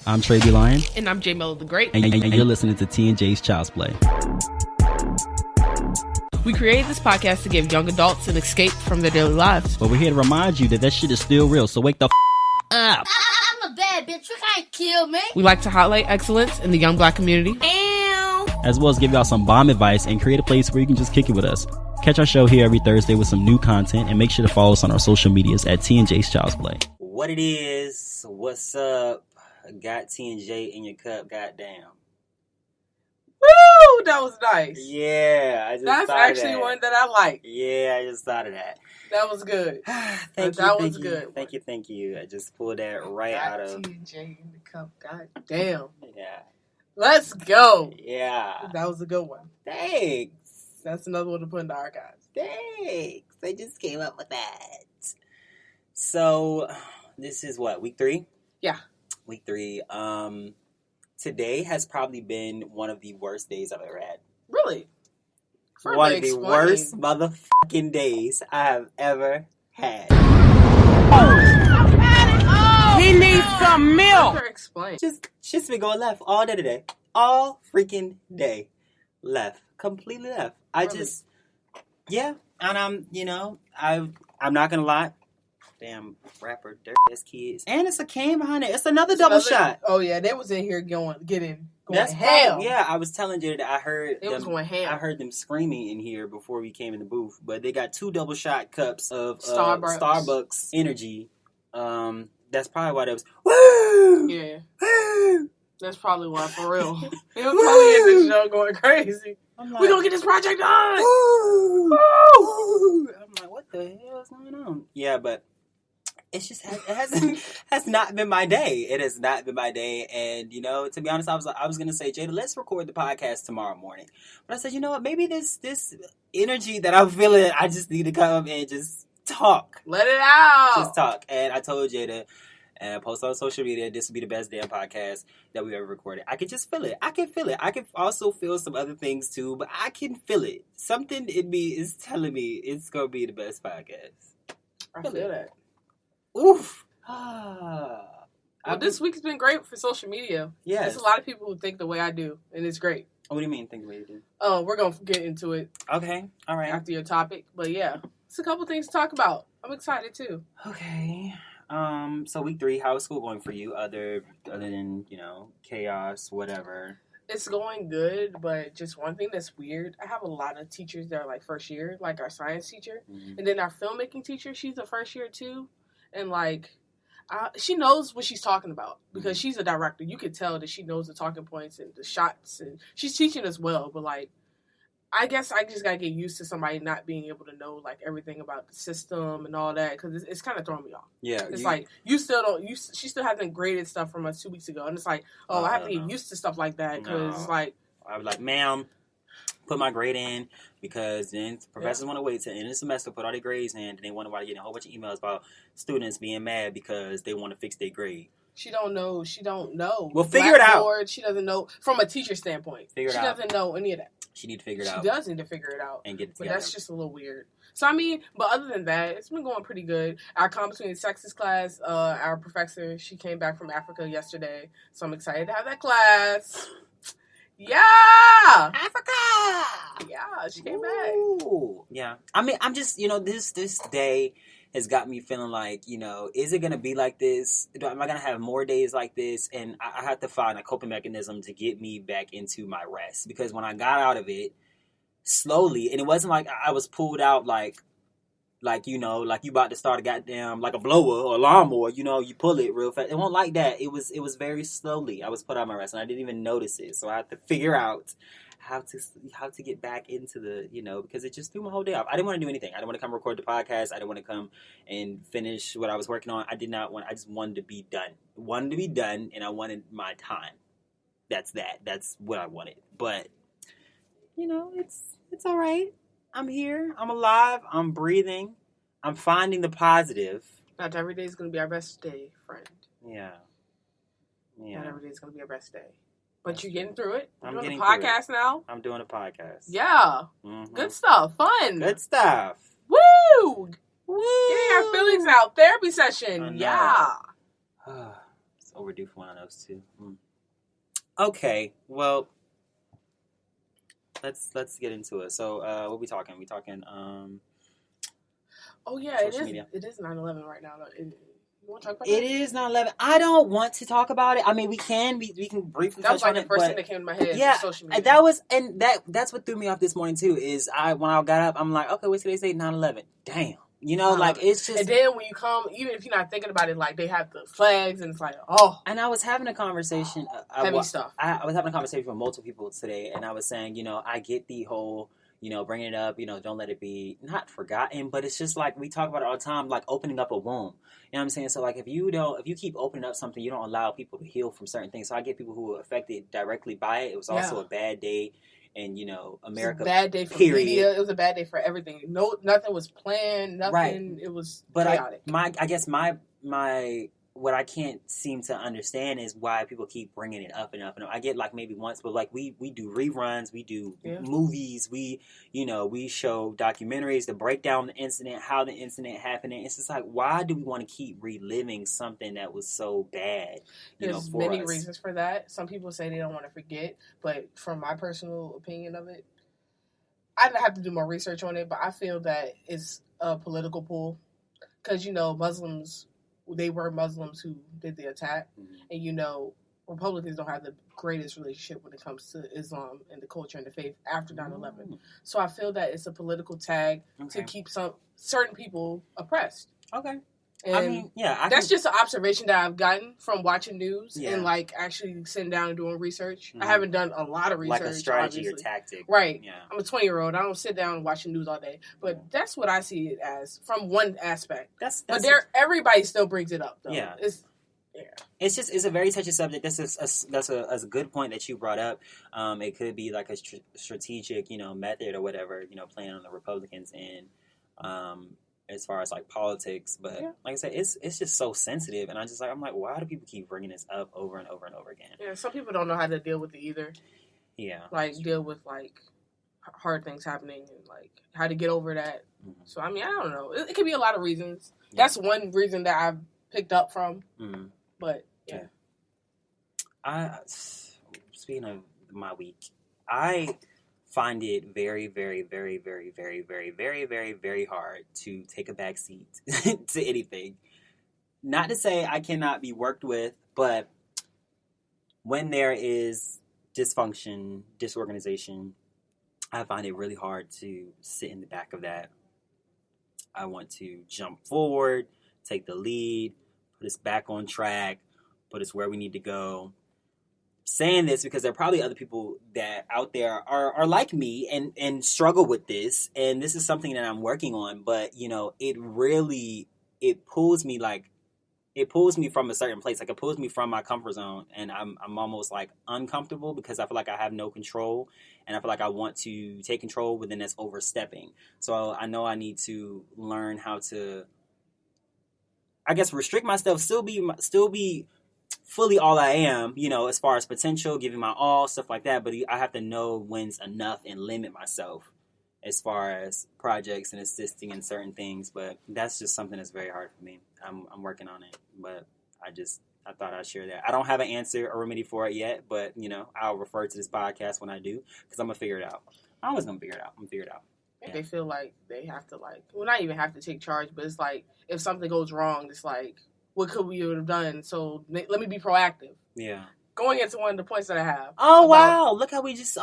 I'm Trey B. Lion. And I'm J. Mello the Great. And you're listening to T&J's Child's Play. We created this podcast to give young adults an escape from their daily lives. But we're here to remind you that shit is still real, so wake the up. I'm a bad bitch. You can't kill me. We like to highlight excellence in the young black community. As well as give y'all some bomb advice and create a place where you can just kick it with us. Catch our show here every Thursday with some new content, and make sure to follow us on our social medias at T&J's Child's Play. What it is, what's up? Got T&J in your cup, goddamn. Woo! That was nice. Yeah, I just That's thought actually of that. one that I like. Yeah, I just thought of that. That was good. Thank you. Thank you. I just pulled that right out of... T&J in the cup. God damn. Yeah. Let's go. Yeah. That was a good one. Thanks. That's another one to put in the archives. Thanks. I just came up with that. So, this is what, week 3? Yeah. Week 3. Today has probably been one of the worst days I've ever had. Really? One of the worst motherfucking days I have ever had. He needs some milk. Explain. Just been going left all day today. All freaking day. Left. Completely left. Yeah. And I'm not gonna lie. Damn rapper, dirty ass kids. And it's a can behind it. It's another double shot. Oh yeah, they was in here going That's ham. Yeah, I was telling Jada that I heard It was going ham. I heard them screaming in here before we came in the booth. But they got 2 double shot cups of Starbucks energy. That's probably why that was woo! Yeah. Woo! That's probably why, for real. They were probably in this show going crazy. Like, We gonna get this project done! Woo! Woo! I'm like, what the hell is going on? Yeah, but it's just has not been my day. It has not been my day, and to be honest, I was gonna say, Jada, let's record the podcast tomorrow morning. But I said, you know what? Maybe this energy that I'm feeling, I just need to come and just talk. Let it out. Just talk. And I told Jada, and I posted on social media, this would be the best damn podcast that we've ever recorded. I could just feel it. I can feel it. I can also feel some other things too, but I can feel it. Something in me is telling me it's gonna be the best podcast. I feel that. Oof. Well, this week's been great for social media. Yes. There's a lot of people who think the way I do, and it's great. What do you mean, think the way you do? Oh, we're going to get into it. Okay. All right. After your topic. But yeah, it's a couple things to talk about. I'm excited too. Okay. So week 3, how is school going for you? Other than, chaos, whatever. It's going good, but just one thing that's weird. I have a lot of teachers that are like first year, like our science teacher. Mm-hmm. And then our filmmaking teacher, she's a first year too. And she knows what she's talking about because she's a director. You could tell that she knows the talking points and the shots, and she's teaching us well. But I guess I just gotta get used to somebody not being able to know everything about the system and all that because it's kind of throwing me off. Yeah, it's you still don't. She still hasn't graded stuff from us 2 weeks ago, and it's I have to get used to stuff like that because I was like, ma'am, put my grade in because then professors want to wait till the end of the semester, put all their grades in, and they wonder why they get a whole bunch of emails about students being mad because they want to fix their grade. She don't know. Well, figure it out. She doesn't know from a teacher standpoint. She doesn't know any of that. She need to figure it out. She does need to figure it out. And get it together. But that's just a little weird. So, but other than that, it's been going pretty good. Our Common Between Sexes class, our professor, she came back from Africa yesterday. So I'm excited to have that class. Yeah! Africa! Yeah, she came back. Yeah. I'm just, this day has got me feeling like, is it going to be like this? Am I going to have more days like this? And I have to find a coping mechanism to get me back into my rest. Because when I got out of it, slowly, and it wasn't like I was pulled out like you about to start a goddamn, like a blower or a lawnmower, you pull it real fast. It won't like that. It was very slowly. I was put out of my rest, and I didn't even notice it. So I had to figure out how to get back into the, because it just threw my whole day off. I didn't want to do anything. I didn't want to come record the podcast. I didn't want to come and finish what I was working on. I just wanted to be done. And I wanted my time. That's that. That's what I wanted. But, it's all right. I'm here. I'm alive. I'm breathing. I'm finding the positive. Not every day is going to be our best day, friend. Yeah. Not every day is going to be our best day. But you're getting through it. I'm doing getting a podcast now. I'm doing a podcast. Yeah. Mm-hmm. Good stuff. Fun. Good stuff. Woo! Woo! Getting our feelings out. Therapy session. Yeah. So overdue for one of those too. Okay, well, let's get into it. So, what we talking? We talking? Oh yeah, social media. It is 9/11 right now. You want to talk about It that? is 9/11. I don't want to talk about it. I mean, we can briefly That was touch like on the first it, thing that came to my head. yeah, Social media. that's what threw me off this morning too. Is when I got up, I'm like, okay, what's today's date? 9/11. Damn, like it's just. And then when you come, even if you're not thinking about it, like they have the flags, and it's like, oh. And I was having a conversation. Heavy stuff. I was having a conversation with multiple people today, and I was saying, I get the whole. Bringing it up, don't let it be not forgotten, but it's just like we talk about it all the time, like opening up a womb. You know what I'm saying? So like if you keep opening up something, you don't allow people to heal from certain things. So I get people who were affected directly by it. It was also a bad day, and America. It was a bad day for media. It was a bad day for everything. Nothing was planned. Nothing. Right. It was chaotic. But I guess my what I can't seem to understand is why people keep bringing it up and up and up. I get like maybe once, but like we do reruns, we do movies, we show documentaries to break down the incident, how the incident happened. And it's just like, why do we want to keep reliving something that was so bad? There's many reasons for that. Some people say they don't want to forget, but from my personal opinion of it, I'd have to do more research on it, but I feel that it's a political pull because, Muslims... They were Muslims who did the attack. Mm-hmm. And, Republicans don't have the greatest relationship when it comes to Islam and the culture and the faith after 9/11. So I feel that it's a political tag to keep certain people oppressed. Okay. And I mean, yeah. That's just an observation that I've gotten from watching news and, like, actually sitting down and doing research. Mm-hmm. I haven't done a lot of research. Like a strategy or tactic. Right. Yeah. I'm a 20-year-old. I don't sit down and watch the news all day. But that's what I see it as from one aspect. But everybody still brings it up, though. Yeah. It's a very touchy subject. That's a good point that you brought up. It could be like a strategic, method or whatever, playing on the Republicans' end. As far as like politics, but like I said, it's just so sensitive, and I'm like, why do people keep bringing this up over and over and over again? Yeah, some people don't know how to deal with it either. Yeah, like deal with like hard things happening and like how to get over that. Mm-hmm. So I mean, I don't know. It could be a lot of reasons. Yeah. That's one reason that I've picked up from. Mm-hmm. But yeah, speaking of my week, I find it very, very, very, very, very, very, very, very, very hard to take a back seat to anything. Not to say I cannot be worked with, but when there is dysfunction, disorganization, I find it really hard to sit in the back of that. I want to jump forward, take the lead, put us back on track, put us where we need to go. Saying this because there are probably other people that out there are like me and struggle with this, and this is something that I'm working on, but it pulls me from a certain place. Like it pulls me from my comfort zone, and I'm almost like uncomfortable because I feel like I have no control, and I feel like I want to take control, but then that's overstepping. So I know I need to learn how to, I guess, restrict myself, still be fully all I am, as far as potential, giving my all, stuff like that. But I have to know when's enough and limit myself as far as projects and assisting in certain things. But that's just something that's very hard for me. I'm working on it, but I thought I'd share that. I don't have an answer or remedy for it yet, but I'll refer to this podcast when I do, because I'm gonna figure it out. I'm always gonna figure it out. I'm gonna figure it out. Yeah. They feel like they have to not even have to take charge, but it's like if something goes wrong, it's like, what could we have done? So let me be proactive. Yeah. Going into one of the points that I have. Oh, wow. Look how we just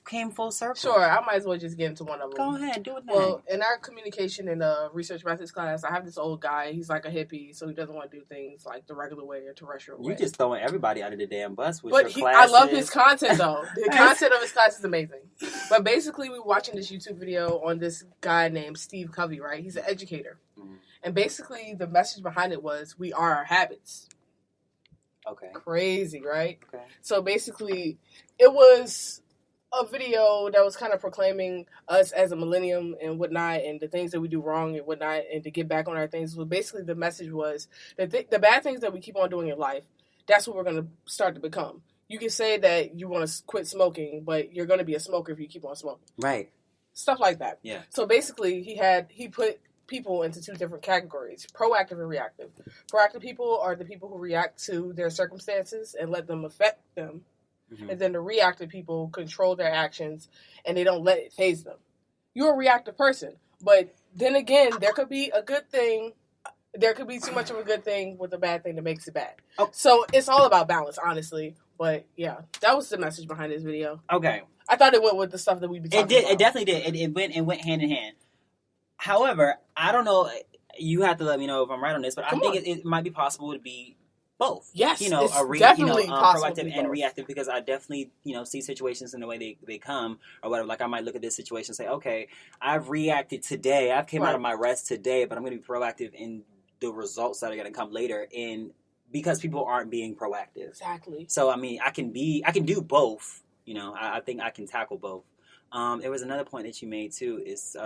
came full circle. Sure. I might as well just get into one of them. Go ahead. Do it now. Well, in our communication and research methods class, I have this old guy. He's like a hippie, so he doesn't want to do things like the regular way or terrestrial way. You're just throwing everybody out of the damn bus with your classes. I love his content, though. The content of his class is amazing. But basically, we were watching this YouTube video on this guy named Steve Covey, right? He's an educator. Mm-hmm. And basically, the message behind it was, we are our habits. Okay. Crazy, right? Okay. So basically, it was a video that was kind of proclaiming us as a millennium and whatnot, and the things that we do wrong and whatnot, and to get back on our things. So basically, the message was that the bad things that we keep on doing in life, that's what we're going to start to become. You can say that you want to quit smoking, but you're going to be a smoker if you keep on smoking. Right. Stuff like that. Yeah. So basically, he put people into two different categories: proactive and reactive. Proactive people are the people who react to their circumstances and let them affect them. And then the reactive people control their actions and they don't let it phase them. You're a reactive person. But then again, there could be a good thing. There could be too much of a good thing with a bad thing that makes it bad. Oh. So it's all about balance, honestly. But yeah, that was the message behind this video. Okay. I thought it went with the stuff that we be talking about. It definitely did. It went hand in hand. However, I don't know. You have to let me know if I'm right on this, but I think it might be possible to be both. Yes, you know, it's definitely possible to proactive be and both. reactive, because I definitely, you know, see situations in the way they come or whatever. Like I might look at this situation and say, okay, I've reacted today. I've came out of my rest today, but I'm going to be proactive in the results that are going to come later. And because people aren't being proactive. Exactly. So I mean, I can do both. You know, I think I can tackle both. There was another point that you made too. Is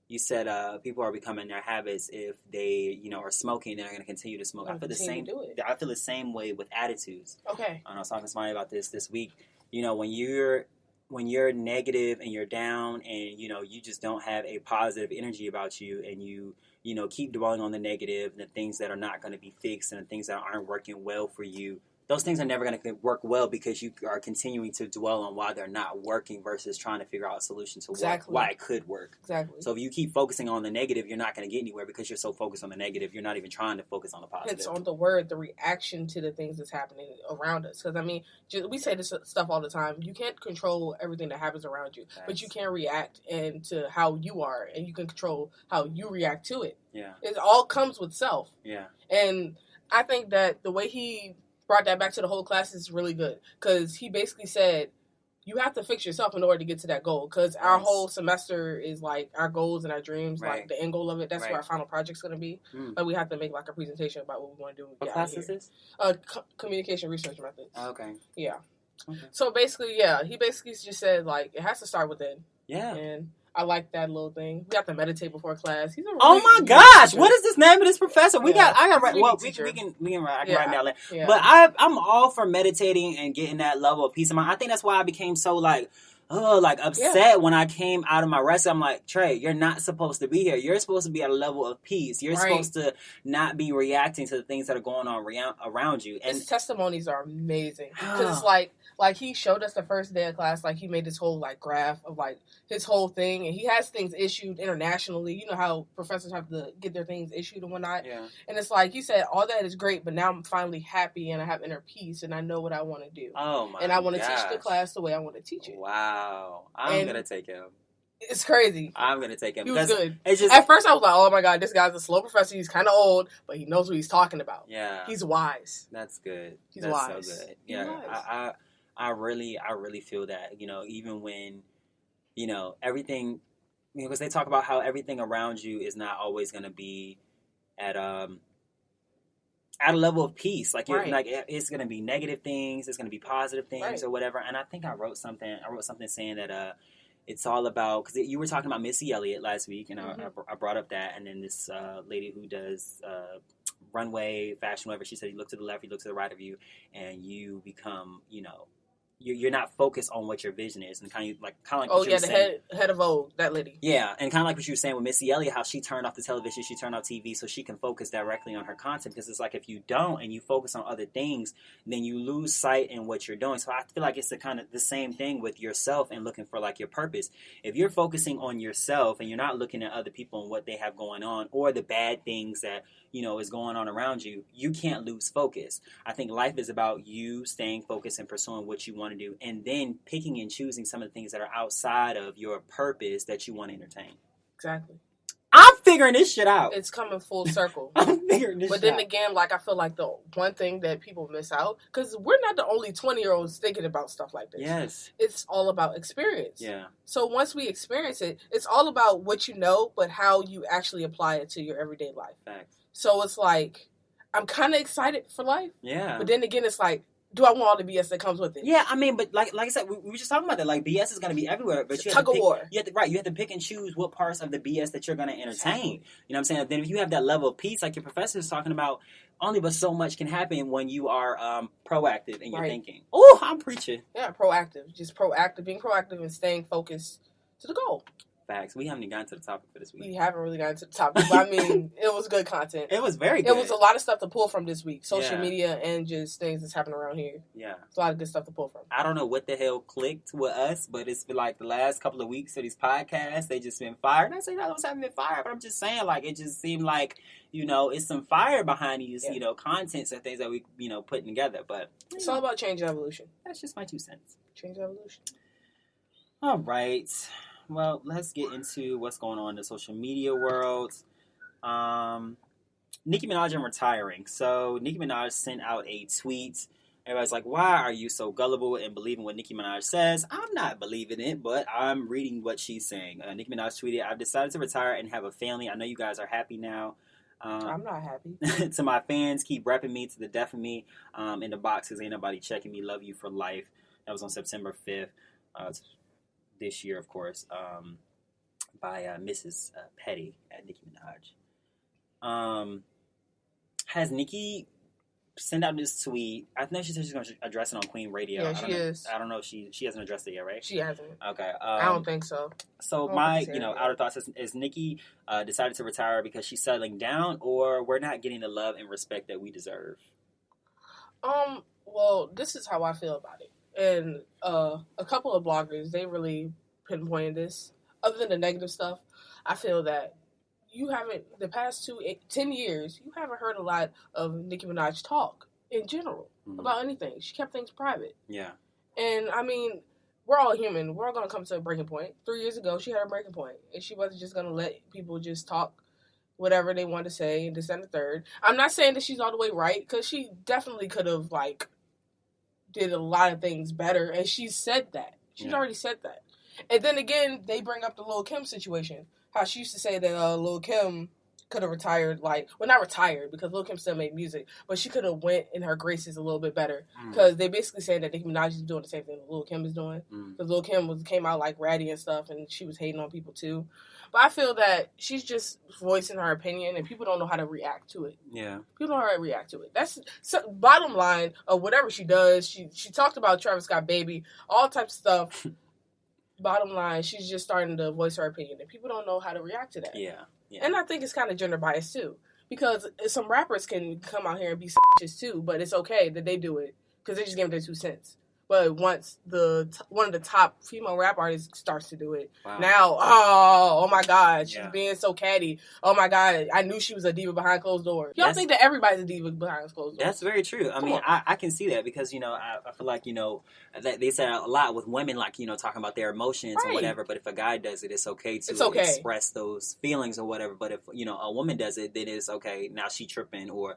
you said people are becoming their habits if they, you know, are smoking. They're going to continue to smoke. I feel the same. I feel the same way with attitudes. Okay. I was talking to somebody about this week. You know, when you're negative and you're down, and you know you just don't have a positive energy about you, and you know keep dwelling on the negative and the things that are not going to be fixed and the things that aren't working well for you. Those things are never going to work well because you are continuing to dwell on why they're not working versus trying to figure out a solution to why it could work. Exactly. So if you keep focusing on the negative, you're not going to get anywhere because you're so focused on the negative. You're not even trying to focus on the positive. It's on the reaction to the things that's happening around us. Because, I mean, we say this stuff all the time. You can't control everything that happens around you, but you can react to how you are, and you can control how you react to it. Yeah. It all comes with self. Yeah. And I think that the way he brought that back to the whole class is really good, because he basically said you have to fix yourself in order to get to that goal, because our whole semester is like our goals and our dreams, like the end goal of it. That's where our final project's going to be. Like we have to make like a presentation about what we want to do. What class is this? Communication research methods. Okay. Yeah. Okay. So basically, yeah, he basically just said like it has to start within. Yeah. And I like that little thing. We have to meditate before class. He's a really oh my gosh! What is this name of this professor? I can write down. Yeah. But I'm all for meditating and getting that level of peace of mind. I think that's why I became so upset when I came out of my rest. I'm like, Trey, you're not supposed to be here. You're supposed to be at a level of peace. You're supposed to not be reacting to the things that are going on around you. And his testimonies are amazing, because it's like he showed us the first day of class, like he made this whole like graph of like his whole thing, and he has things issued internationally. You know how professors have to get their things issued and whatnot. Yeah. And it's like he said, all that is great, but now I'm finally happy and I have inner peace and I know what I want to do. Oh my! And I want to teach the class the way I want to teach it. Wow! I'm gonna take him. It's crazy. I'm gonna take him. He was good. It's just, at first I was like, oh my god, this guy's a slow professor. He's kind of old, but he knows what he's talking about. Yeah. He's wise. That's good. That's wise. So good. Yeah. I really feel that, you know, even when, you know, everything, because they talk about how everything around you is not always going to be at a level of peace. Like you're like, it's going to be negative things, it's going to be positive things or whatever. And I think I wrote something saying that it's all about, because you were talking about Missy Elliott last week, and I brought up that, and then this lady who does runway fashion, whatever, she said you look to the left, you look to the right of you, and you become, you know, you're not focused on what your vision is, and kind of like oh yeah, the head of Vogue, that lady. Yeah, and kind of like what you were saying with Missy Elliott, how she turned off the television, she turned off TV, so she can focus directly on her content. Because it's like if you don't and you focus on other things, then you lose sight in what you're doing. So I feel like it's the same thing with yourself and looking for like your purpose. If you're focusing on yourself and you're not looking at other people and what they have going on or the bad things that, you know, is going on around you, you can't lose focus. I think life is about you staying focused and pursuing what you want to do, and then picking and choosing some of the things that are outside of your purpose that you want to entertain. Exactly. I'm figuring this shit out. It's coming full circle. I'm figuring this But shit then out. again, like, I feel like the one thing that people miss out, because we're not the only 20-year-olds thinking about stuff like this. Yes. It's all about experience. Yeah. So once we experience it, it's all about what you know, but how you actually apply it to your everyday life. Facts. So it's like, I'm kind of excited for life. Yeah. But then again, it's like, do I want all the BS that comes with it? Yeah, I mean, but like I said, we were just talking about that. Like, BS is going to be everywhere, but you have tug of war. You have to pick and choose what parts of the BS that you're going to entertain. Exactly. You know what I'm saying? Then if you have that level of peace, like your professor is talking about, only but so much can happen when you are proactive in your thinking. Oh, I'm preaching. Yeah, proactive. Just proactive, being proactive and staying focused to the goal. Facts. We haven't even gotten to the topic for this We week. haven't really gotten to the topic, but I mean, it was good content. It was very good. It was a lot of stuff to pull from this week. Social Yeah. media and just things that's happening around here. Yeah. It's a lot of good stuff to pull from. I don't know what the hell clicked with us, but it's been like the last couple of weeks of these podcasts, they just been fired. I say that those haven't been fired, but I'm just saying, like, it just seemed like, you know, it's some fire behind these, Yeah. you know, contents and things that we, you know, putting together. But It's all about change and evolution. that's just my 2 cents. Change and evolution. All right. Well, let's get into what's going on in the social media world. Nicki Minaj and retiring. So Nicki Minaj sent out a tweet. Everybody's like, why are you so gullible and believing what Nicki Minaj says? I'm not believing it, but I'm reading what she's saying. Nicki Minaj tweeted, I've decided to retire and have a family. I know you guys are happy now. I'm not happy. To my fans, keep repping me to the death of me. In the boxes, ain't nobody checking me. Love you for life. That was on September 5th. This year, of course, by Mrs. Petty at Nicki Minaj. Has Nicki sent out this tweet? I know she said she's going to address it on Queen Radio. Yeah, she is. I don't know if she hasn't addressed it yet, right? She hasn't. Okay. I don't think so. So I don't my, think so, you know, yeah. outer thoughts is Nicki decided to retire because she's settling down, or we're not getting the love and respect that we deserve? Well, this is how I feel about it. And a couple of bloggers, they really pinpointed this. Other than the negative stuff, I feel that you haven't, the past 10 years, you haven't heard a lot of Nicki Minaj talk in general about anything. She kept things private. Yeah. And, I mean, we're all human. We're all going to come to a breaking point. 3 years ago, she had a breaking point. And she wasn't just going to let people just talk whatever they want to say and this and the third. I'm not saying that she's all the way right, because she definitely could have, like, did a lot of things better, and she said that. She's already said that. And then again, they bring up the Lil' Kim situation. How she used to say that Lil' Kim could have retired, like, well, not retired, because Lil' Kim still made music, but she could have went in her graces a little bit better. Because they basically saying that Nicki Minaj is doing the same thing that Lil' Kim is doing. Because Lil' Kim came out, like, ratty and stuff, and she was hating on people, too. But I feel that she's just voicing her opinion, and people don't know how to react to it. Yeah. People don't know how to react to it. That's bottom line of whatever she does. She talked about Travis Scott Baby, all types of stuff. Bottom line, she's just starting to voice her opinion, and people don't know how to react to that. Yeah. Yeah. And I think it's kind of gender biased, too. Because some rappers can come out here and be bitches, too, but it's okay that they do it, because they just gave their 2 cents. But once one of the top female rap artists starts to do it, now, oh my God, she's being so catty. Oh my God, I knew she was a diva behind closed doors. Y'all think that everybody's a diva behind closed doors? That's very true. I mean, I can see that because, you know, I feel like, you know, that they say a lot with women, like, you know, talking about their emotions or whatever. But if a guy does it, it's okay to express those feelings or whatever. But if, you know, a woman does it, then it's okay. Now she tripping, or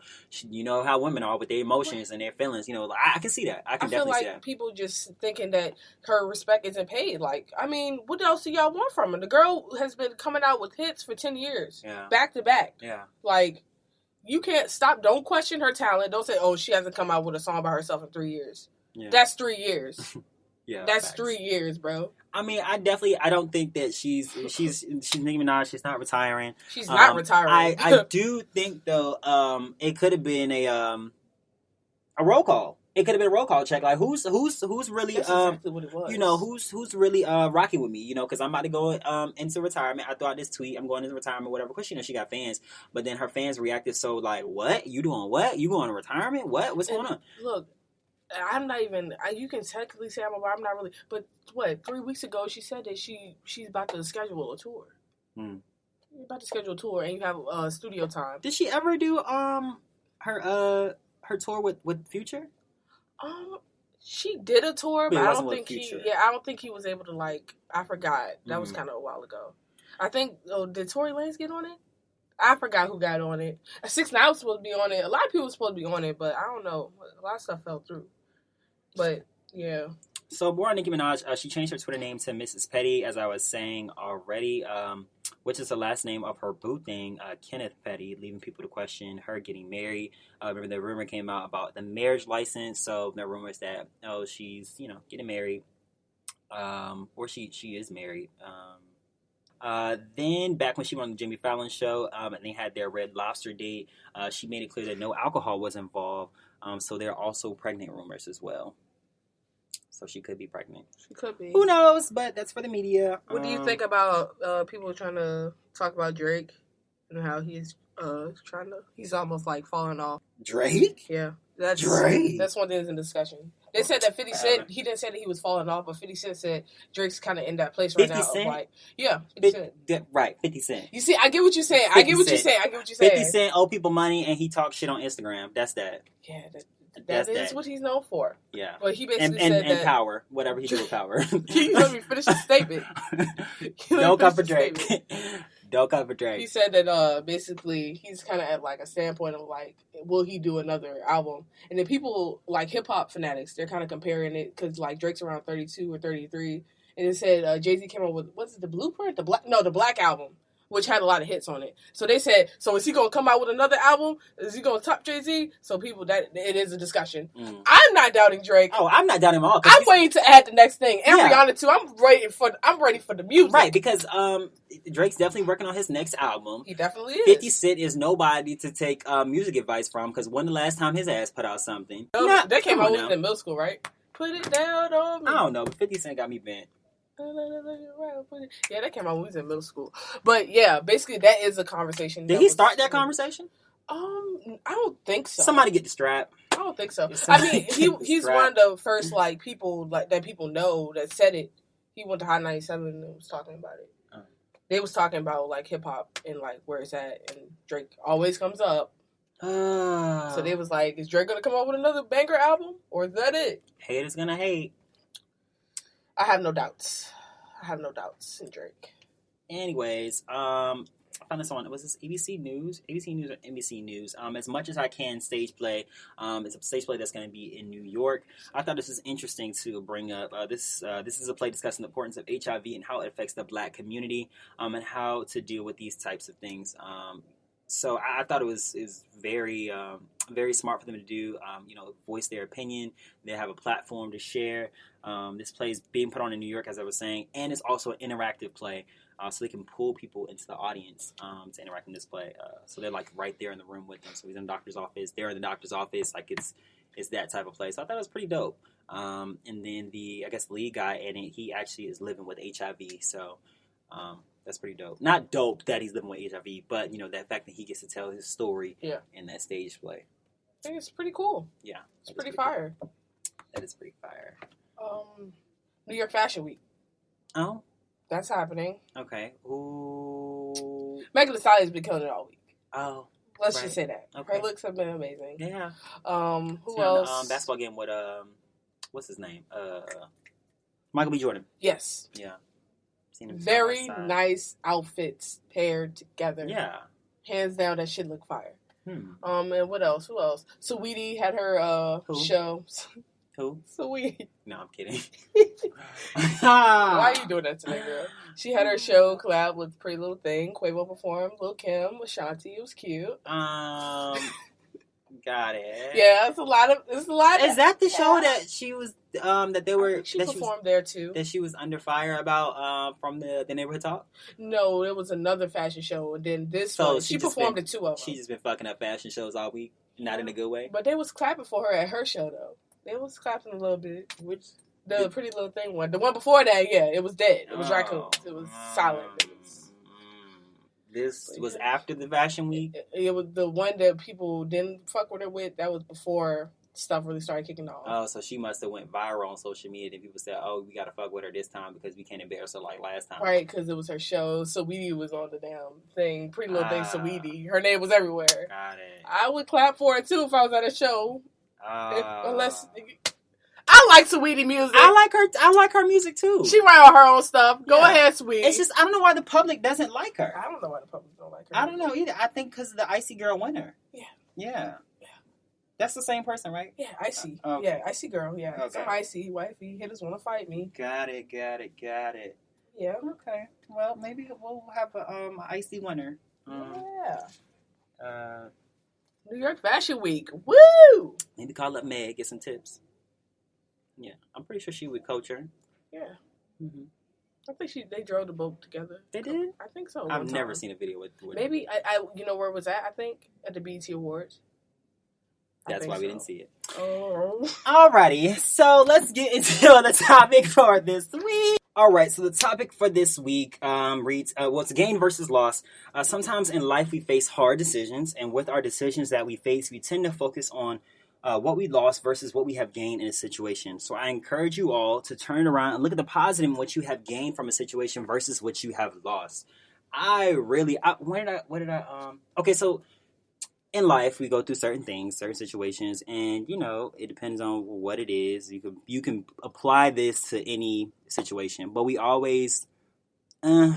you know how women are with their emotions and their feelings. You know, like, I can see that. I can definitely see that. People just thinking that her respect isn't paid. Like, I mean, what else do y'all want from her? The girl has been coming out with hits for 10 years. Yeah. Back to back. Yeah. Like, you can't stop. Don't question her talent. Don't say, oh, she hasn't come out with a song by herself in 3 years. Yeah. That's 3 years. Yeah. That's facts. 3 years, bro. I mean, I don't think that she's Nicki Minaj. She's not retiring. She's not retiring. I do think, though, it could have been a roll call. It could have been a roll call check. Like, who's really, That's exactly what it was. you know, who's really rocking with me, you know, because I'm about to go into retirement. I thought this tweet, I'm going into retirement, whatever, because, you know, she got fans. But then her fans reacted so, like, what? You doing what? You going to retirement? What? What's going on? Look, I'm not even, you can technically say I'm not really, but what, 3 weeks ago, she said that she's about to schedule a tour. You're about to schedule a tour, and you have studio time. Did she ever do her tour with Future? She did a tour, but I don't think I don't think he was able to, like, I forgot. That was kind of a while ago. I think, did Tory Lanez get on it? I forgot who got on it. 6ix9ine was supposed to be on it. A lot of people were supposed to be on it, but I don't know. A lot of stuff fell through. But, yeah. So, more on Nicki Minaj. She changed her Twitter name to Mrs. Petty, as I was saying already, which is the last name of her boo thing, Kenneth Petty, leaving people to question her getting married. Remember, the rumor came out about the marriage license. So, there are rumors that, she's, you know, getting married, or she is married. Then, back when she went on the Jimmy Fallon show, and they had their Red Lobster date, she made it clear that no alcohol was involved. So, there are also pregnant rumors as well. So she could be pregnant. She could be. Who knows? But that's for the media. What do you think about people trying to talk about Drake and how he's he's almost like falling off? Drake? Yeah. Drake? That's one thing that's in discussion. They said that 50 Cent, he didn't say that he was falling off, but 50 Cent said Drake's kind of in that place right 50 now. Cent? Of like, yeah, 50 Cent. Right, 50 Cent. You see, I get what you're saying. 50 Cent. 50 Cent owe people money and he talks shit on Instagram. That's that. Yeah, that is what he's known for. Yeah. But he basically and said that. power. Whatever he do with power. You let me finish the statement. Don't come for Drake. Don't come for Drake. He said that basically he's kind of at like a standpoint of like, will he do another album? And then people like hip hop fanatics, they're kind of comparing it because like Drake's around 32 or 33, and it said Jay-Z came out with what's it, the Blueprint, the Black Album, which had a lot of hits on it. So they said, so is he gonna come out with another album? Is he gonna top Jay-Z? So people, that it is a discussion. I'm not doubting Drake. Oh, I'm not doubting him all. I'm waiting to add the next thing. And Rihanna too. I'm ready for the music. Right, because Drake's definitely working on his next album. He definitely is. 50 Cent is nobody to take music advice from, because when the last time his ass put out something? That came out in middle school, right? Put it down on me. I don't know, but 50 Cent got me bent. Yeah, that came out when we was in middle school. But yeah, basically that is a conversation. Did he start that conversation? I don't think so. Somebody get the strap. I don't think so. I mean, he's one of the first like people like that people know that said it. He went to Hot 97 and was talking about it. They was talking about like hip hop and like where it's at, and Drake always comes up. So they was like, is Drake gonna come up with another banger album, or is that it? Haters gonna hate. I have no doubts. In Drake. Anyways, I found this on, was this ABC News? ABC News or NBC News? As much as I can stage play, it's a stage play that's going to be in New York. I thought this was interesting to bring up. This is a play discussing the importance of HIV and how it affects the Black community, and how to deal with these types of things. So I thought it was very very smart for them to do. Voice their opinion. They have a platform to share. This play is being put on in New York, as I was saying, and it's also an interactive play, so they can pull people into the audience to interact in this play. So they're like right there in the room with them. So he's in the doctor's office. They're in the doctor's office. Like it's that type of play. So I thought it was pretty dope. And then the lead guy in it, he actually is living with HIV. So that's pretty dope. Not dope that he's living with HIV, but that fact that he gets to tell his story in that stage play. I think it's pretty cool. Yeah, it's pretty fire. Cool. That is pretty fire. New York Fashion Week. Oh, that's happening. Okay. Ooh. Megan Thee Stallion's been killing it all week. Oh, let's just say that. Okay. Her looks have been amazing. Yeah. Who else? Basketball game with what's his name? Michael B. Jordan. Yes. Yeah. Seen him very nice outfits paired together. Yeah. Hands down, that shit look fire. And what else? Who else? Saweetie had her show. Who? Saweetie. No, I'm kidding. Why are you doing that to me, girl? She had her show collab with Pretty Little Thing. Quavo performed. Lil' Kim, Ashanti. It was cute. Got it. Yeah, it's a lot. Is that the show that she was? That they were. She performed there too. That she was under fire about from the Neighborhood Talk. No, it was another fashion show, and then this one she performed at two of them. She's just been fucking up fashion shows all week, not in a good way. But they was clapping for her at her show though. They was clapping a little bit. Which the Pretty Little Thing one. The one before that, yeah, it was dead. It was raccoons. It was silent. This was after the Fashion Week? It was the one that people didn't fuck with her with. That was before stuff really started kicking off. Oh, so she must have went viral on social media. And people said, oh, we got to fuck with her this time because we can't embarrass her like last time. Right, because it was her show. Saweetie was on the damn thing. Pretty Little Thing, Saweetie. Her name was everywhere. Got it. I would clap for it, too, if I was at a show. Unless... I like Saweetie music. I like her music too. She write on her own stuff. Go ahead, Sweetie. It's just I don't know why the public doesn't like her. I don't know why the public don't like her. I don't know either. I think because of the Icy Girl winner. Yeah. That's the same person, right? Yeah, Icy. Okay. Yeah, Icy Girl. Yeah, okay. I'm Icy. Wifey, hitters want to fight me. Got it. Yeah. Okay. Well, maybe we'll have a Icy winner. New York Fashion Week. Woo! Maybe call up Meg, get some tips. Yeah, I'm pretty sure she would coach her. Yeah. Mm-hmm. I think they drove the boat together. They did? I think so. I've never seen a video with maybe, I you know where it was at, I think? At the BET Awards. That's why we didn't see it. Oh. Alrighty, so let's get into the topic for this week. Alright, so the topic for this week reads, it's gain versus loss. Sometimes in life we face hard decisions, and with our decisions that we face, we tend to focus on what we lost versus what we have gained in a situation. So I encourage you all to turn around and look at the positive in what you have gained from a situation versus what you have lost. Okay, so in life, we go through certain things, certain situations, and, it depends on what it is. You can apply this to any situation, but we always,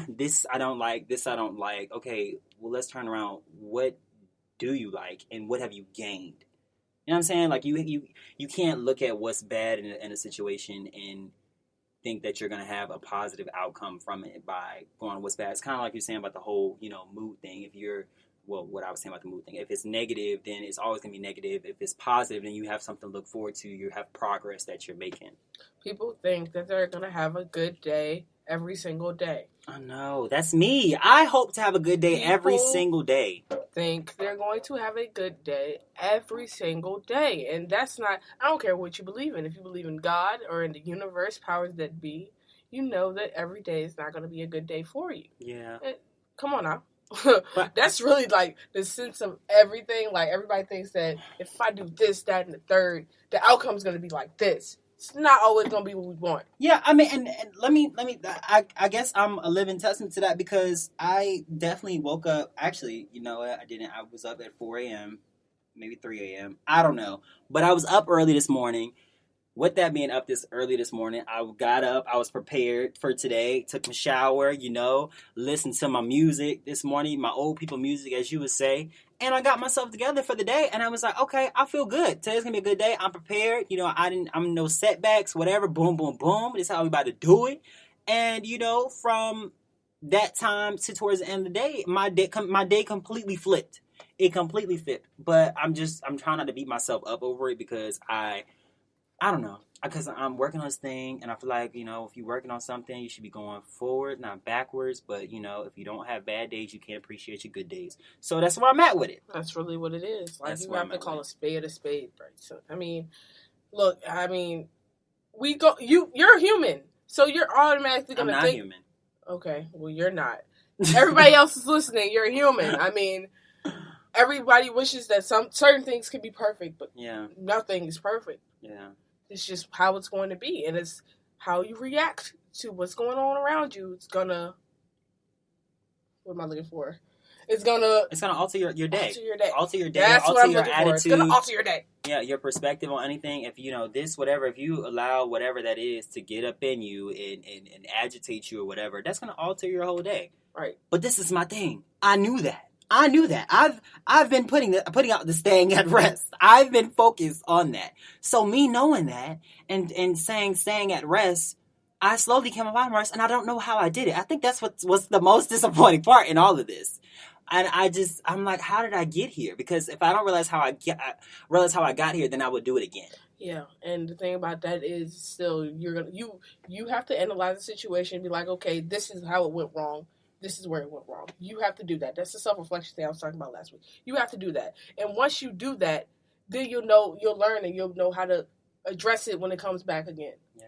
this I don't like, this I don't like. Okay, well, let's turn around. What do you like, and what have you gained? You know what I'm saying? Like, you can't look at what's bad in a situation and think that you're going to have a positive outcome from it by going on what's bad. It's kind of like you're saying about the whole, mood thing. What I was saying about the mood thing. If it's negative, then it's always going to be negative. If it's positive, then you have something to look forward to. You have progress that you're making. People think that they're going to have a good day every single day. I know. That's me. I hope to have a good day every single day. Think they're going to have a good day every single day. And that's not, I don't care what you believe in. If you believe in God or in the universe, powers that be, you know that every day is not going to be a good day for you. Yeah. Come on now. But that's really like the sense of everything. Like everybody thinks that if I do this, that, and the third, the outcome's going to be like this. It's not always going to be what we want. Yeah, I mean, and let me. I guess I'm a living testament to that because I definitely woke up. Actually, you know what? I didn't. I was up at 4 a.m., maybe 3 a.m. I don't know, but I was up early this morning. With that being up this early this morning, I got up. I was prepared for today. Took my shower, listened to my music this morning, my old people music, as you would say. And I got myself together for the day. And I was like, okay, I feel good. Today's going to be a good day. I'm prepared. I'm no setbacks, whatever. Boom, boom, boom. This is how we about to do it. And, from that time to towards the end of the day, my day completely flipped. It completely flipped. But I'm trying not to beat myself up over it because I don't know, because I'm working on this thing, and I feel like, if you're working on something, you should be going forward, not backwards, but, if you don't have bad days, you can't appreciate your good days. So that's where I'm at with it. That's really what it is. Like, That's you where have I'm to at call with a spade, right? So, look, you're human, so you're automatically going to think. I'm not human. Okay, well, you're not. Everybody else is listening, you're human. Everybody wishes that certain things could be perfect, but nothing is perfect. Yeah. It's just how it's going to be, and it's how you react to what's going on around you. It's gonna. What am I looking for? It's gonna alter your day. Alter your day. Alter your day. That's alter what I'm your looking attitude. for. It's gonna alter your day. Yeah, your perspective on anything. If this, whatever, if you allow whatever that is to get up in you and agitate you or whatever, that's gonna alter your whole day. Right. But this is my thing. I knew that. I've been putting out the staying at rest. I've been focused on that. So me knowing that and saying staying at rest, I slowly came up out of rest, and I don't know how I did it. I think that's what's the most disappointing part in all of this. And I'm like, how did I get here? Because if I don't realize how I got here, then I would do it again. Yeah, and the thing about that is still you have to analyze the situation and be like, okay, this is how it went wrong. This is where it went wrong. You have to do that. That's the self-reflection thing I was talking about last week. You have to do that. And once you do that, then you'll learn and you'll know how to address it when it comes back again. Yeah,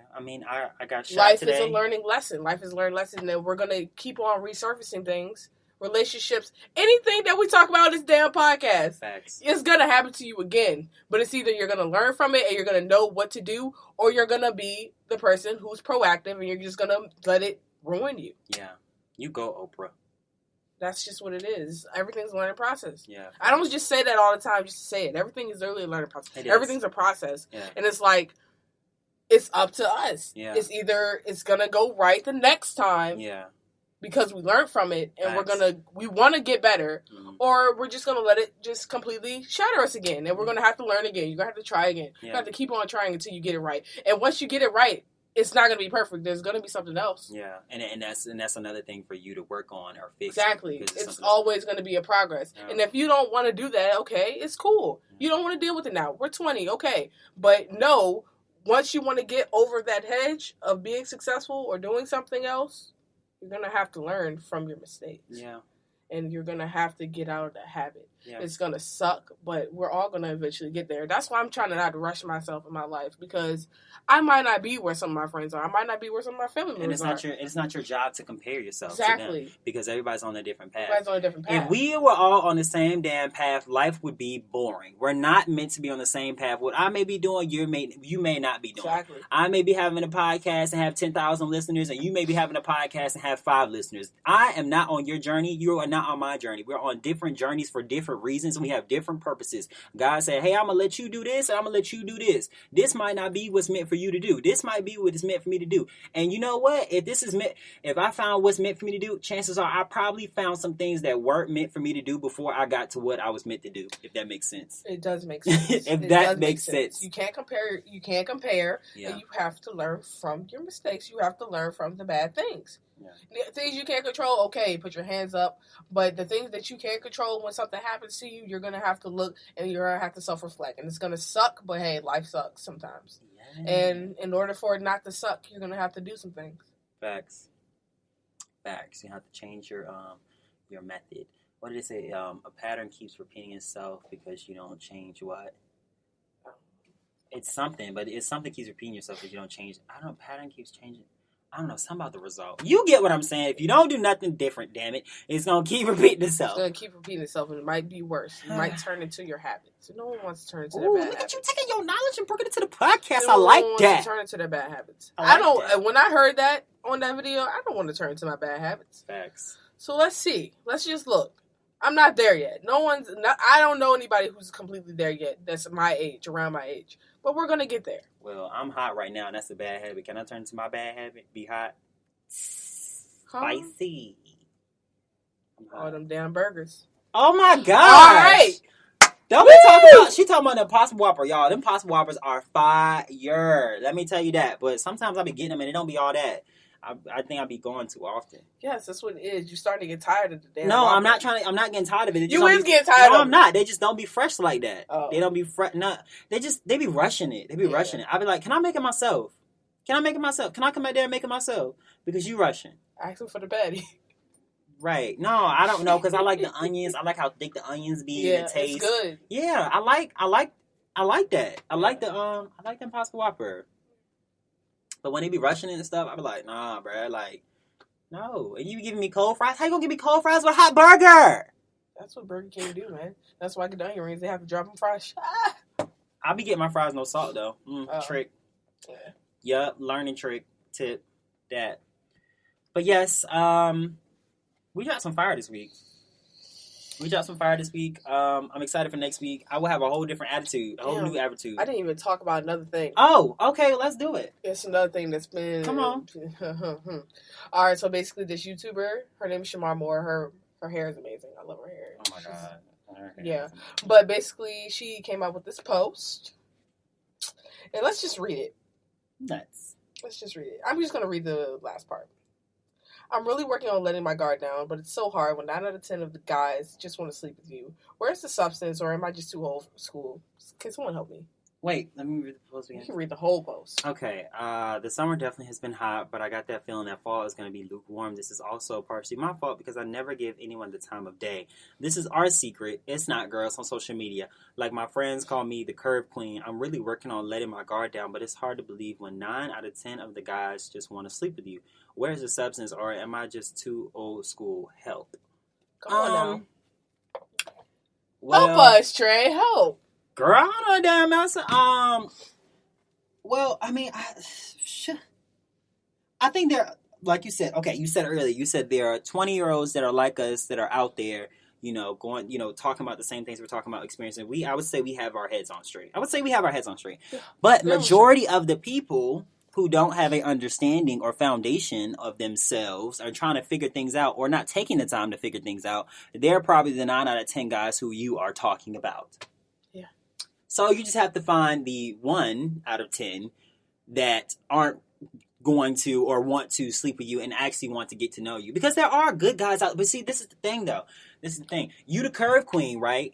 I got shot Life today. is a learning lesson. Life is a learning lesson, and we're going to keep on resurfacing things, relationships, anything that we talk about in this damn podcast. Facts. It's going to happen to you again. But it's either you're going to learn from it and you're going to know what to do, or you're going to be the person who's proactive and you're just going to let it ruin you. Yeah. You go, Oprah. That's just what it is. Everything's a learning process. Yeah. I don't just say that all the time just to say it. Everything is literally a learning process. Everything's a process. Yeah. And it's like, it's up to us. Yeah. It's either it's going to go right the next time. Yeah. Because we learned from it and Facts. we want to get better, Mm-hmm. or we're just going to let it just completely shatter us again. And we're going to have to learn again. You're going to have to try again. Yeah. You have to keep on trying until you get it right. And once you get it right, it's not going to be perfect. There's going to be something else. Yeah, and that's another thing for you to work on or fix. Exactly. It's always going to be a progress. Yeah. And if you don't want to do that, okay, it's cool. You don't want to deal with it now. We're 20, okay. But no, once you want to get over that hedge of being successful or doing something else, you're going to have to learn from your mistakes. Yeah. And you're going to have to get out of that habit. Yeah. It's gonna suck, but we're all gonna eventually get there. That's why I'm trying to not rush myself in my life, because I might not be where some of my friends are. I might not be where some of my family members And are. it's not your job to compare yourself to Exactly. them, because everybody's on a different path. Everybody's on a different path. If we were all on the same damn path, life would be boring. We're not meant to be on the same path. What I may be doing, you may not be doing. Exactly. I may be having a podcast and have 10,000 listeners, and you may be having a podcast and have 5 listeners. I am not on your journey. You are not on my journey. We're on different journeys for different reasons, and we have different purposes. God said, hey, I'm going to let you do this, and I'm going to let you do this. This might not be what's meant for you to do. This might be what is meant for me to do. And you know what? If I found what's meant for me to do, chances are I probably found some things that weren't meant for me to do before I got to what I was meant to do, if that makes sense. It does make sense. If that makes sense. You can't compare. Yeah. And you have to learn from your mistakes. You have to learn from the bad things. Yeah. The things you can't control, okay, put your hands up. But the things that you can't control, when something happens to you, you're going to have to look and you're going to have to self-reflect. And it's going to suck, but hey, life sucks sometimes. Yeah. And in order for it not to suck, you're going to have to do some things. Facts. You have to change your method. What did it say? A pattern keeps repeating itself because you don't change what? It's something, but it's something keeps repeating yourself because you don't change. Pattern keeps changing. I don't know, something about the result. You get what I'm saying. If you don't do nothing different, damn it, it's going to keep repeating itself. It's going to keep repeating itself, and it might be worse. It might turn into your habits. No one wants to turn into their bad look habits. at you taking your knowledge and bringing it to the podcast. No I like one wants that. to turn into their bad habits. I like that. When I heard that on that video, I don't want to turn into my bad habits. Facts. So let's see. Let's just look. I'm not there yet. I don't know anybody who's completely there yet. That's my age, around my age. But we're going to get there. Well, I'm hot right now, and that's a bad habit. Can I turn into my bad habit? Be hot? Spicy. All them damn burgers. Oh my gosh. All right. Don't be talking about, she talking about the Impossible Whopper, y'all. Them Impossible Whoppers are fire. Let me tell you that. But sometimes I be getting them and it don't be all that. I think I be going too often. Yes, that's what it is. You're starting to get tired of the damn No, Whopper. I'm not getting tired of it. It just You don't is be- getting tired No, of I'm it. not. They just don't be fresh like that. Oh. They don't be fresh. They be rushing it. They be rushing it. I be like, can I make it myself? Can I come back there and make it myself? Because you rushing. Asking for the patty. Right. No, I don't know, because I like the onions. I like how thick the onions be and Yeah, the taste. it's good. Yeah, I like that. I like the Impossible Whopper. But when they be rushing it and stuff, I be like, nah, bruh, like, no. And you giving me cold fries? How you gonna give me cold fries with a hot burger? That's what Burger King do, man. That's why I get the onion rings. They have to drop them fresh. I be getting my fries no salt though. Trick. Yeah. Yup, learning trick, tip, that. But yes, we got some fire this week. I'm excited for next week. I will have a whole different attitude, a whole new attitude. I didn't even talk about another thing. Oh, okay, let's do it. It's another thing that's been... Come on. All right, so basically this YouTuber, her name is Shamar Moore. Her hair is amazing. I love her hair. Oh my god. Yeah. But basically she came up with this post. And let's just read it. Nuts. Let's just read it. I'm just going to read the last part. I'm really working on letting my guard down, but it's so hard when 9 out of 10 of the guys just want to sleep with you. Where's the substance, or am I just too old for school? Can someone help me? Wait, let me read the post You again. can read the whole post. Okay, the summer definitely has been hot, but I got that feeling that fall is going to be lukewarm. This is also partially my fault because I never give anyone the time of day. This is our secret. It's not, girls, on social media. Like my friends call me the curve queen. I'm really working on letting my guard down, but it's hard to believe when 9 out of 10 of the guys just want to sleep with you. Where's the substance, or am I just too old school? Help. Come on now. Well, Help us, Trey. Help. girl, I don't know damn answer. Well, I mean, I think there, like you said, okay, you said earlier, you said there are 20-year-olds that are like us that are out there, talking about the same things we're talking about, experiencing. I would say we have our heads on straight. But majority of the people who don't have an understanding or foundation of themselves are trying to figure things out or not taking the time to figure things out, they're probably the 9 out of 10 guys who you are talking about. Yeah. So you just have to find the 1 out of 10 that aren't going to or want to sleep with you and actually want to get to know you. Because there are good guys out. But see, this is the thing, though. You the curve queen, right?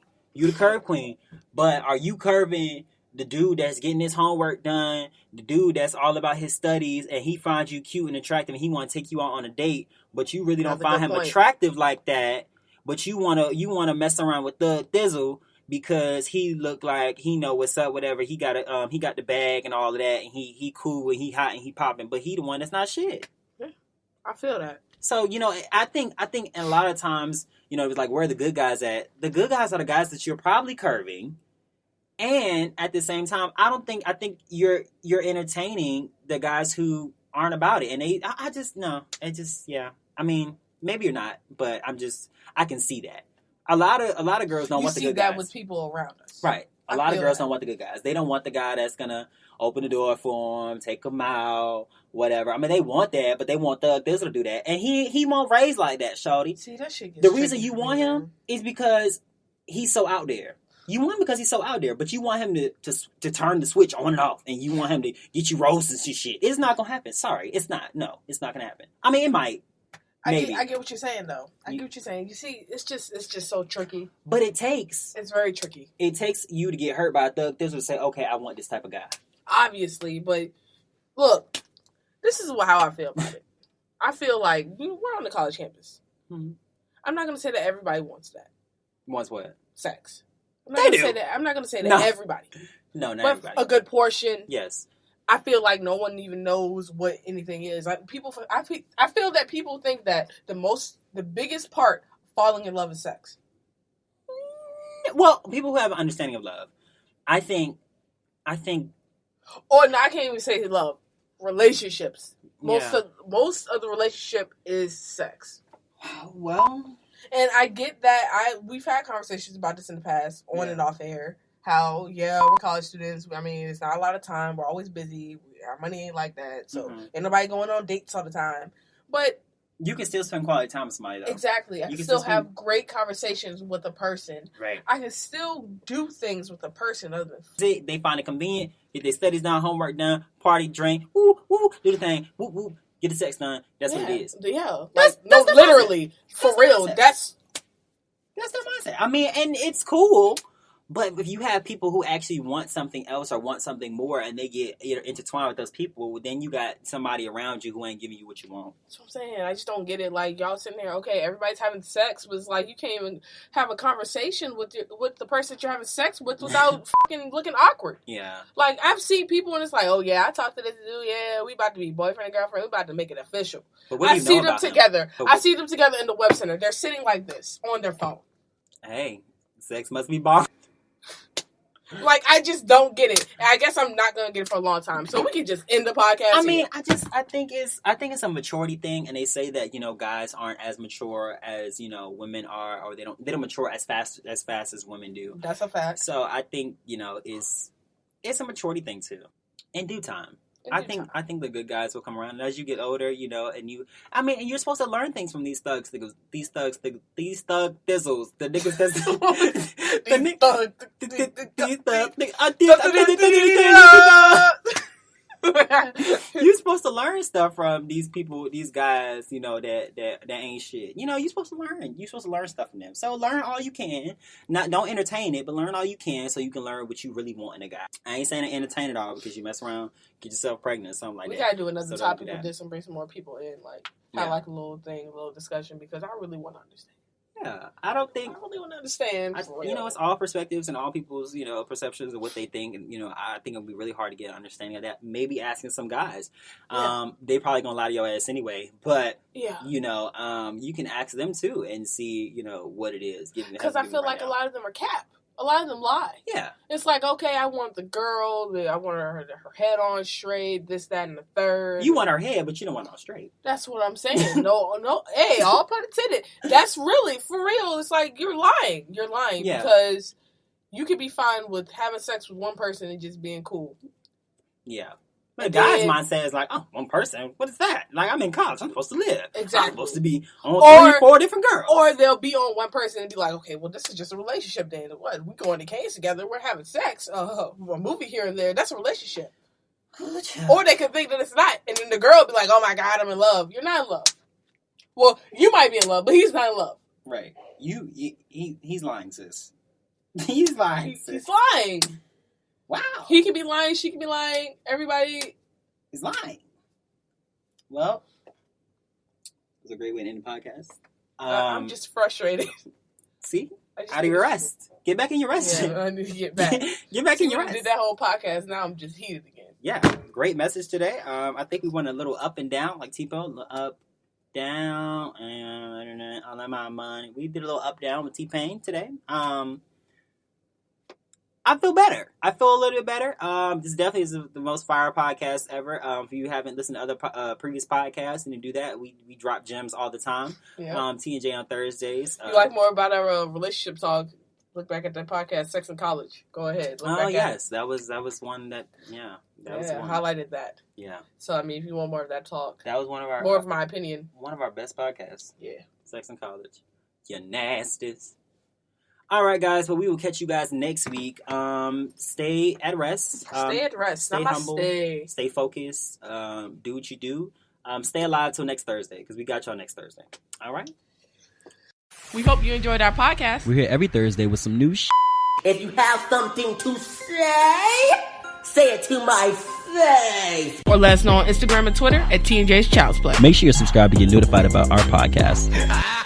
But are you curving the dude that's getting his homework done, the dude that's all about his studies, and he finds you cute and attractive and he want to take you out on a date, but you really don't That's a find good him point. attractive like that, but you wanna mess around with Thug Thizzle because he look like he know what's up, whatever. He got the bag and all of that, and he cool and he hot and he popping, but he the one that's not shit. Yeah, I feel that. So, I think a lot of times, it's like, where are the good guys at? The good guys are the guys that you're probably curving. And at the same time, I think you're entertaining the guys who aren't about it. And yeah. I mean, maybe you're not, but I can see that. A lot of girls don't want the good guys. You see that with people around us. Right. A lot of girls don't want the good guys. They don't want the guy that's going to open the door for them, take them out, whatever. I mean, they want that, but they want Thug Thizzle to do that. And he won't raise like that, shawty. See, that shit gets the reason you want him is because he's so out there. You want him because he's so out there, but you want him to turn the switch on and off, and you want him to get you roasting shit. It's not going to happen. Sorry. It's not. No, it's not going to happen. I mean, it might. Maybe. I get what you're saying, though. I get what you're saying. You see, it's just so tricky. But it's very tricky. It takes you to get hurt by a Thug Thizzle to say, okay, I want this type of guy. Obviously, but look, this is how I feel about it. I feel like we're on the college campus. Mm-hmm. I'm not going to say that everybody wants that. Wants what? Sex. I'm not going to say that everybody. No, not but everybody. A good portion. Yes. I feel like no one even knows what anything is. Like I feel that people think that the biggest part falling in love is sex. Well, people who have an understanding of love, I think. Or no, I can't even say love. Relationships. Most of the relationship is sex. Well, and I get that. We've had conversations about this in the past, on and off air. How, we're college students. I mean, it's not a lot of time. We're always busy. Our money ain't like that. So, ain't nobody going on dates all the time. But you can still spend quality time with somebody, though. Exactly. I can still have great conversations with a person. Right. I can still do things with a person other than... They find it convenient. Get their studies done, homework done, party, drink, woo, woo, do the thing, woo, woo, get the sex done. That's what it is. Yeah. That's literally, for real, that's the mindset. I mean, and it's cool. But if you have people who actually want something else or want something more and they get intertwined with those people, then you got somebody around you who ain't giving you what you want. That's what I'm saying. I just don't get it. Like, y'all sitting there, okay, everybody's having sex, but it's like you can't even have a conversation with the person that you're having sex with without fucking looking awkward. Yeah. Like, I've seen people and it's like, oh yeah, I talked to this dude, yeah, we about to be boyfriend and girlfriend, we about to make it official. But what do you know about together. I see them together in the web center. They're sitting like this on their phone. Hey, sex must be bomb. Like, I just don't get it. And I guess I'm not gonna get it for a long time. So we can just end the podcast. I mean, I think it's a maturity thing, and they say that guys aren't as mature as women are, or they don't mature as fast as women do. That's a fact. So I think it's a maturity thing too. In due time. I think the good guys will come around, and as you get older, and you're supposed to learn things from these thugs, these thug thizzles, the niggas you're supposed to learn stuff from these people, these guys, that ain't shit. You're supposed to learn. You're supposed to learn stuff from them. So learn all you can. Don't entertain it, but learn all you can so you can learn what you really want in a guy. I ain't saying to entertain it all because you mess around, get yourself pregnant, something like that. We gotta do another topic with this and bring some more people in, like have like a little discussion because I really want to understand. Yeah, I really want to understand. It's all perspectives and all people's, perceptions of what they think, and I think it'll be really hard to get an understanding of that. Maybe asking some guys, they probably gonna lie to your ass anyway. But you can ask them too and see, what it is. Because I feel like a lot of them are cap. A lot of them lie. Yeah. It's like, okay, I want the girl, I want her head on straight, this, that, and the third. You want her head, but you don't want her straight. That's what I'm saying. No, hey, all pun intended. That's really, for real, it's like, you're lying. You're lying because you could be fine with having sex with one person and just being cool. Yeah. The guy's mindset is like, oh, one person? What is that? Like, I'm in college. I'm supposed to live. Exactly. I'm supposed to be on 3-4 different girls. Or they'll be on one person and be like, okay, well, this is just a relationship then. What? We go on the case together. We're having sex. A movie here and there. That's a relationship. Or they could think that it's not. And then the girl will be like, oh, my God, I'm in love. You're not in love. Well, you might be in love, but he's not in love. Right. He's lying, sis. He's lying, sis. He's lying. Wow. He could be lying. She could be lying. Everybody is lying. Well, it was a great way to end the podcast. I'm just frustrated. See? I just Out of your rest. Get back in your rest. Yeah, I need to get back. Get back in your We rest. did that whole podcast. Now I'm just heated again. Yeah, great message today. I think we went a little up and down, like T-Bone, up, down, and all of my money. We did a little up down with T-Pain today. I feel better. I feel a little bit better. This definitely is the most fire podcast ever. If you haven't listened to other previous podcasts and you do that, we drop gems all the time. Yeah. T&J on Thursdays. You like more about our relationship talk? Look back at that podcast, Sex in College. Go ahead. Look back yes, that was one that was one. Highlighted that. Yeah. So I mean, if you want more of that talk, That was one of our more of my opinion. one of our best podcasts. Yeah. Sex in College. You nasties. All right, guys. Well, we will catch you guys next week. Stay at rest. Stay at rest. Stay humble. Namaste. Stay focused. Do what you do. Stay alive till next Thursday because we got y'all next Thursday. All right. We hope you enjoyed our podcast. We're here every Thursday with some new If you have something to say it to my face. Or let us know on Instagram and Twitter at T&J's Child's Play. Make sure you're subscribed to get notified about our podcast.